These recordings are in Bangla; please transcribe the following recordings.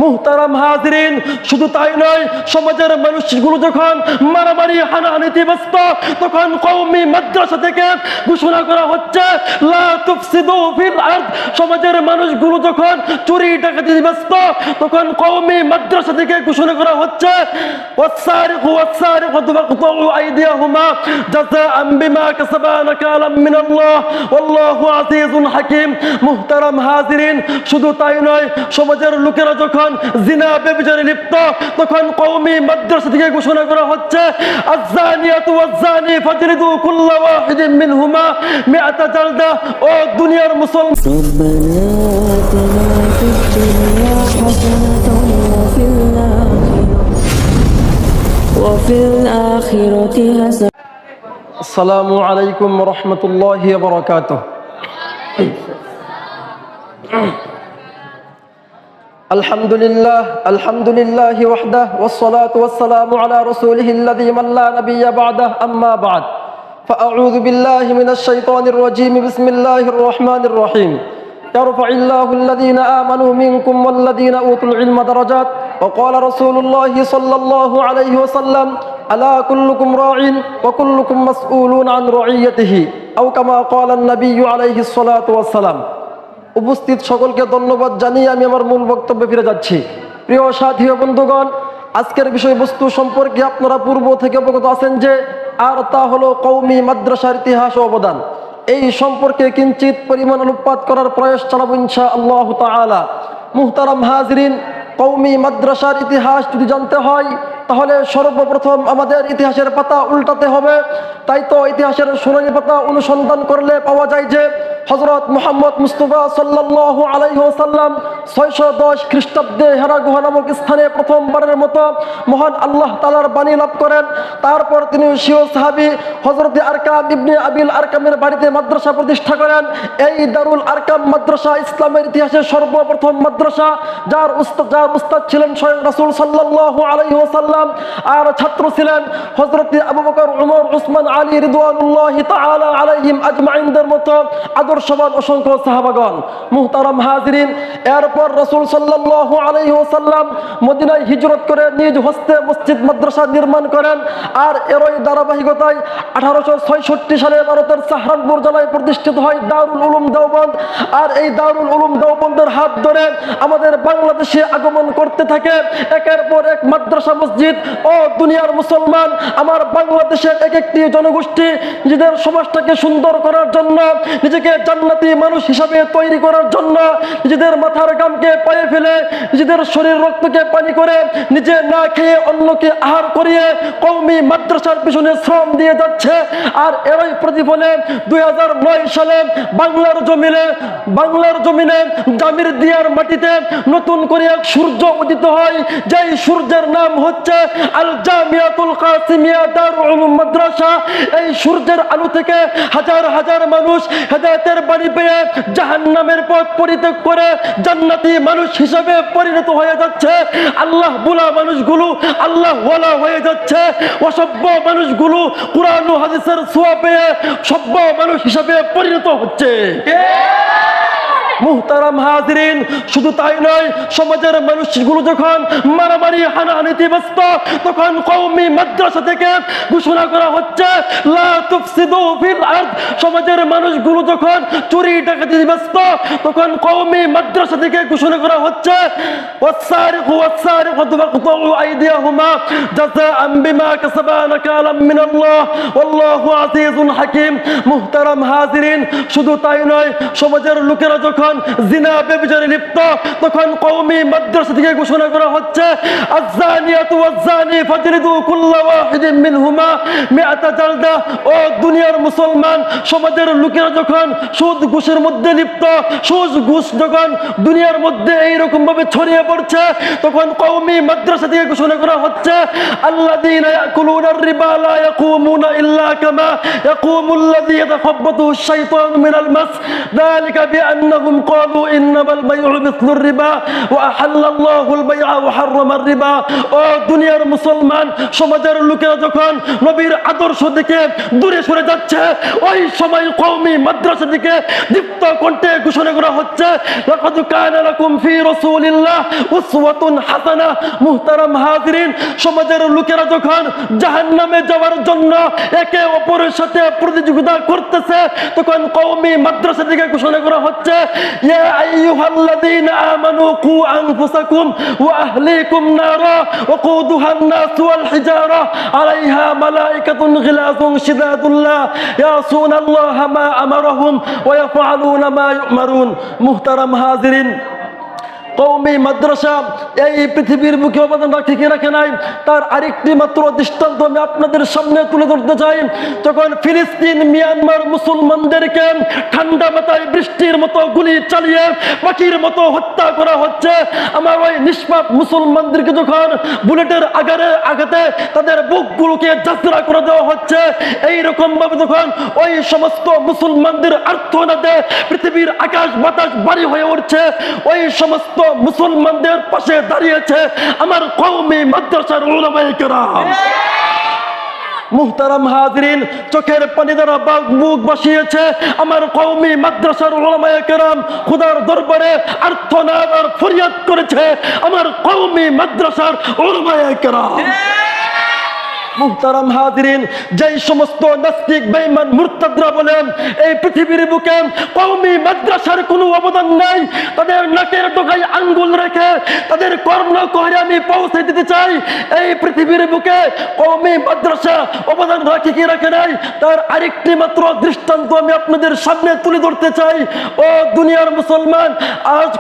মুহতারাম হাজিরিন, শুধু তাই নয়, সমাজের মানুষগুলো যখন মারামারি হানাহানিতে ব্যস্ত, তখন কওমি মাদ্রাসা থেকে ঘোষণা করা হচ্ছে লা তুফসিদু ফিল আরদ। সমাজের মানুষগুলো যখন চুরি ডাকাতিতে ব্যস্ত, তখন কওমি মাদ্রাসা থেকে ঘোষণা করা হচ্ছে ওয়াসসারিকু ওয়াসসারিকাতু ফাকতাউ আইদিয়াহুমা জাযাআন বিমা কাসাবা নাকালাম মিনাল্লাহ ওয়াল্লাহু আজিজুন হাকীম। মুহতারাম হাজিরিন, শুধু তাই নয়, সমাজের লোকেরা যখন জিনা ব্যভিচারে লিপ্ত, তখন কওমি মাদ্রাসা থেকে ঘোষণা করা হচ্ছে আয-যানিয়াতু ওয়াজ-যানি ফাজলিদু কুল্লা ওয়াহিদিন মিনহুমা মিআতা জালদা। ও দুনিয়ার মুসলমান, আসসালামু আলাইকুম ওয়া রাহমাতুল্লাহি ওয়া বারাকাতুহু। আলহামদুলিল্লাহি ওয়াহদাহু ওয়াসসালাতু ওয়াসসালামু আলা রাসূলিহিল্লাযী মান লা নাবিয়্যা বা'দাহু, আম্মা বা'দ। ফাআউযু বিল্লাহি মিনাশ শাইতানির রাজীম। বিসমিল্লাহির রহমানির রহিম। ইয়ারফা'ুল্লাহুল্লাযীনা আমানু মিনকুম ওয়াল্লাযীনা উতুল ইলমা দারাজাত। ওয়া ক্বালা রাসূলুল্লাহি সাল্লাল্লাহু আলাইহি ওয়াসাল্লাম আলা কুল্লুকুম রাঈন ওয়া কুল্লুকুম মাসউলুন আন রাঈয়াতিহি আও কামা ক্বালা an-নাবিয়্যু আলাইহিস সালাতু ওয়াসসালাম। উপস্থিত সকলকে ধন্যবাদ জানিয়ে আমি আমার মূল বক্তব্যে ফিরে যাচ্ছি। প্রিয় সাথী ও বন্ধুগণ, আজকের বিষয়বস্তু সম্পর্কে আপনারা পূর্ব থেকে অবগত আছেন যে, আর তা হলো কওমি মাদ্রাসার ইতিহাস ও অবদান। এই সম্পর্কে কিঞ্চিত পরিমাণ আলোকপাত করার প্রয়াস চালাবো ইনশাআল্লাহ তাআলা। মুহতারাম হাজিরিন, কওমি মাদ্রাসার ইতিহাস যদি জানতে হয়, তাহলে সর্বপ্রথম আমাদের ইতিহাসের পাতা উল্টাতে হবে। তাই তো ইতিহাসের সোনালী পাতা অনুসন্ধান করলে পাওয়া যায় যে হযরত মুহাম্মদ মুস্তাফা সাল্লাল্লাহু আলাইহি ওয়াসাল্লাম 610 খ্রিস্টাব্দে হেরা গুহা নামক স্থানে প্রথমবারের মতো মহান আল্লাহ তাআলার বাণী লাভ করেন। তারপর তিনি স্বীয় সাহাবী হযরত আরকাম ইবনে আবিল আরকামের বাড়িতে মাদ্রাসা প্রতিষ্ঠা করেন। এই দারুল আরকাম মাদ্রাসা ইসলামের ইতিহাসের সর্বপ্রথম মাদ্রাসা, যার উস্তাদ ছিলেন স্বয়ং রাসূল সাল্লাল্লাহু আলাইহি ওয়াসাল্লাম, আর ছাত্র ছিলেন হযরত আবু বকর, উমর, উসমান, আলী রিদওয়ানুল্লাহি তাআলা আলাইহিম আজমাইনদের মতো আদর্শবান অসংখ্য সাহাবাগণ। মুহতারাম হাজিরিন, এরপর রাসূল সাল্লাল্লাহু আলাইহি ওয়াসাল্লাম মদিনায় হিজরত করে নিজ হস্তে মসজিদ মাদ্রাসা নির্মাণ করেন। আর এরই ধারাবাহিকতায় 1866 সালে ভারতের সাহারানপুর জেলায় প্রতিষ্ঠিত হয় দারুল উলুম দেওবন্দ। আর এই দারুল উলুম দেওবন্দের হাত ধরে আমাদের বাংলাদেশে আগমন করতে থাকে একের পর এক মাদ্রাসা মসজিদ। ও দুনিয়ার মুসলমান, আমার বাংলাদেশের এক একটি জনগোষ্ঠী নিজেদের সমাজটাকে সুন্দর করার জন্য, নিজেকে জান্নাতি মানুষ হিসাবে তৈরি করার জন্য, নিজেদের মাথার ঘামকে পায়ে ফেলে, নিজেদের শরীর রক্তকে পানি করে, নিজে না খেয়ে অন্যকে আহার করিয়ে কওমি মাদ্রাসার পিছনে শ্রম দিয়ে যাচ্ছে। আর এরই প্রতিফলে 2009 সালে বাংলার জমিনে জামির দিয়ার মাটিতে নতুন করে এক সূর্য উদিত হয়, যেই সূর্যের নাম হচ্ছে আল জামিয়াতুল কাসিমিয়া দারুল উলুম মাদ্রাসা। এই সূর্যের আলো থেকে হাজার হাজার মানুষ হেদায়েতের বাণী পেয়ে জাহান্নামের পথ পরিত্যাগ করে জান্নাতি মানুষ হিসাবে পরিণত হয়ে যাচ্ছে। আল্লাহ বুলা মানুষগুলো আল্লাহ ওয়ালা হয়ে যাচ্ছে। অসভ্য মানুষগুলো কুরআন ও হাদিসের ছোঁয়া পেয়ে সভ্য মানুষ হিসাবে পরিণত হচ্ছে। মুহতারাম হাজিরিন, শুধু তাই নয়, সমাজের মানুষগুলো যখন মারামারি হানাহানিতে ব্যস্ত, তখন কওমি মাদ্রাসা থেকে ঘোষণা করা হচ্ছে লা তুফসিদু ফিল আরদ। সমাজের মানুষগুলো যখন চুরি ডাকাতিতে ব্যস্ত, তখন কওমি মাদ্রাসা থেকে ঘোষণা করা হচ্ছে ওয়াসসারিকু ওয়াসসারিকাতু ফাকতাউ আইদিয়াহুমা জাযাআন বিমা কাসাবা নাকালাম মিনাল্লাহ ওয়াল্লাহু আজিজুন হাকীম। মুহতারাম হাজিরিন, শুধু তাই নয়, সমাজের লোকেরা যখন জিনা ব্যভিচারে লিপ্ত, তখন কওমি মাদ্রাসা থেকে ঘোষণা করা হচ্ছে আয-যানিয়াতু ওয়াজ-যানি ফাজলিদু কুল্লা ওয়াহিদিন মিনহুমা মিআতা জালদা। ও দুনিয়ার মুসলমান, সমাজের লোকেরা যখন সুদ ঘুষের মধ্যে লিপ্ত, সুদ ঘুষ যখন দুনিয়ার মধ্যে এইরকম ভাবে ছড়িয়ে পড়ছে, তখন কওমি মাদ্রাসা থেকে ঘোষণা করা হচ্ছে আল্লাযীনা ইয়াকুলুনার রিবা লা ইয়াকুমুনা ইল্লা কামা ইয়াকুমুল্লাযী ইয়াতাখাব্বাতুহু আশ-শাইতানু মিনাল মাস যালিকা বিআন্নাহুম قالوا إنما البيع مثل الربا وأحل الله البيع وحرم الربا ও দুনিয়ার মুসলমান সমাজের লোকেরা যখন নবীর আদর্শ থেকে দূরে সরে যাচ্ছে ওই সময় কওমি মাদ্রাসা থেকে দীপ্ত কণ্ঠে ঘোষণা করা হচ্ছে লাকাদ কানা লাকুম ফি রাসূলিল্লাহ উসওয়াতুন হাসানাহ। মুহতারাম হাজিরিন, সমাজের লোকেরা যখন জাহান্নামে যাওয়ার জন্য একে অপরের সাথে প্রতিযোগিতা করতেছে তখন কওমি মাদ্রাসা থেকে ঘোষণা করা হচ্ছে ইয়া আইয়ুহাল্লাযীনা আমানু কু আনফুসাকুম ওয়া আহলিকুম নারা ওয়াকুদুহান নাস ওয়াল হিজারা আলাইহা মালাইকাতুন গিলাযুন শিদাদুন লা ইয়াসুনাল্লাহা মা আমারাহুম ওয়া ইয়াফআলুনা মা ইউমারুন। মুহতারাম হাজিরিন, কওমি মাদ্রাসা এই পৃথিবীর বুকে অবদান রাখে কি রাখে নাই তার আরেকটি মাত্র দৃষ্টান্ত আমি আপনাদের সামনে তুলে ধরতে চাই। যখন ফিলিস্তিন মিয়ানমার মুসলমানদেরকে ঠান্ডা মাথায় বৃষ্টির মতো গুলি চালিয়ে পাখির মতো হত্যা করা হচ্ছে, আমার ওই নিষ্পাপ মুসলমানদেরকে যখন বুলেটের আঘাতে তাদের বুকগুলোকে যাত্রা করে দেওয়া হচ্ছে, এইরকম ভাবে যখন ওই সমস্ত মুসলমানদের আর্তনাদে পৃথিবীর আকাশ বাতাস ভারী হয়ে উঠছে, ওই সমস্ত মুসলমানদের পাশে দাঁড়িয়েছে আমার কওমি মাদ্রাসার উলামায়ে কেরাম। মুহতারাম হাজিরিন, চোখের পানি দ্বারা বুক বাসিয়েছে আমার কওমি মাদ্রাসার উলামায়ে কেরাম। খোদার দরবারে আর্তনাদ আর ফরিয়াদ করেছে আমার কওমি মাদ্রাসার উলামায়ে কেরাম। মুহতারাম হাজিরিন, যেই সমস্ত নাস্তিক বেঈমান মুরতাদরা বলেন এই পৃথিবীর বুকে কওমি মাদ্রাসার কোনো অবদান নাই, তাদের নাকের ডগায় আঙ্গুল রেখে তাদের কর্ণকুহরে আমি পৌঁছে দিতে চাই এই পৃথিবীর বুকে কওমি মাদ্রাসা অবদান রাখে কি রাখে নাই তার আরেকটি মাত্র দৃষ্টান্ত আমি আপনাদের সামনে তুলে ধরতে চাই। ও দুনিয়ার মুসলমান, আজ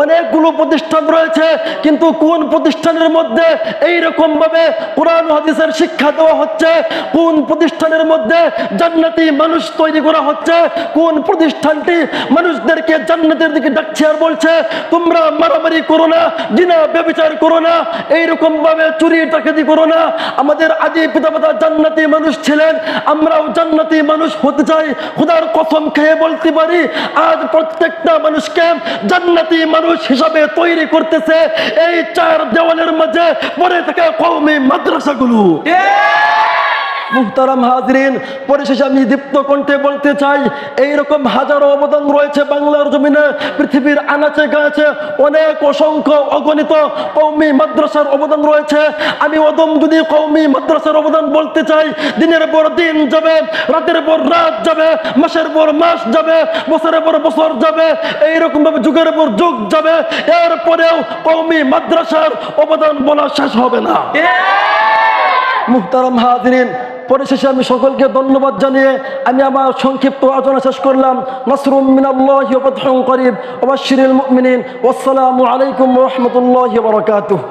অনেকগুলো প্রতিষ্ঠান রয়েছে, কিন্তু কোন প্রতিষ্ঠানের মধ্যে এইরকম ভাবে কোরআন হাদিসের শিক্ষা দেওয়া হচ্ছে? কোন প্রতিষ্ঠানের মধ্যে জান্নাতি মানুষ তৈরি করা হচ্ছে? কোন প্রতিষ্ঠানটি মানুষদেরকে জান্নাতের দিকে ডাকছে আর বলছে তোমরা মারামারি করো না, জিনা ব্যভিচার করো না, এইরকম ভাবে চুরি ডাকাতি করো না? আমাদের আদি পিতামাতা জান্নাতি মানুষ ছিলেন, আমরাও জান্নাতি মানুষ হতে চাই। খোদার কসম খেয়ে বলতে পারি আজ প্রত্যেকটা মানুষকে জান্নাতি মানুষ হিসাবে তৈরি করতেছে এই চার দেওয়ালের মাঝে পড়ে থাকা কওমি মাদ্রাসাগুলো। মুহতারাম হাজিরিন, পরিশেষে আমি দীপ্ত কণ্ঠে বলতে চাই এইরকম হাজারো অবদান রয়েছে বাংলার জমিনে, পৃথিবীর আনাচে গাছে অনেক অসংখ্য অগণিত কওমি মাদ্রাসার অবদান রয়েছে। আমি অদম যদি কওমি মাদ্রাসার অবদান বলতে চাই, দিনের পর দিন যাবে, রাতের পর রাত যাবে, মাসের পর মাস যাবে, বছরের পর বছর যাবে, এইরকম ভাবে যুগের পর যুগ যাবে, এরপরেও কওমি মাদ্রাসার অবদান বলা শেষ হবে না। মুহতারাম হাজিরিন, পরিশেষে আমি সকলকে ধন্যবাদ জানিয়ে আমি আমার সংক্ষিপ্ত আলোচনা শেষ করলাম। নাসরুম মিনাল্লাহি ওয়া ফাতহুন করিব ওয়া বাশশিরিল মুমিনিন। ওয়াসসালামু আলাইকুম ওয়া রাহমাতুল্লাহি ওয়া বারাকাতুহু।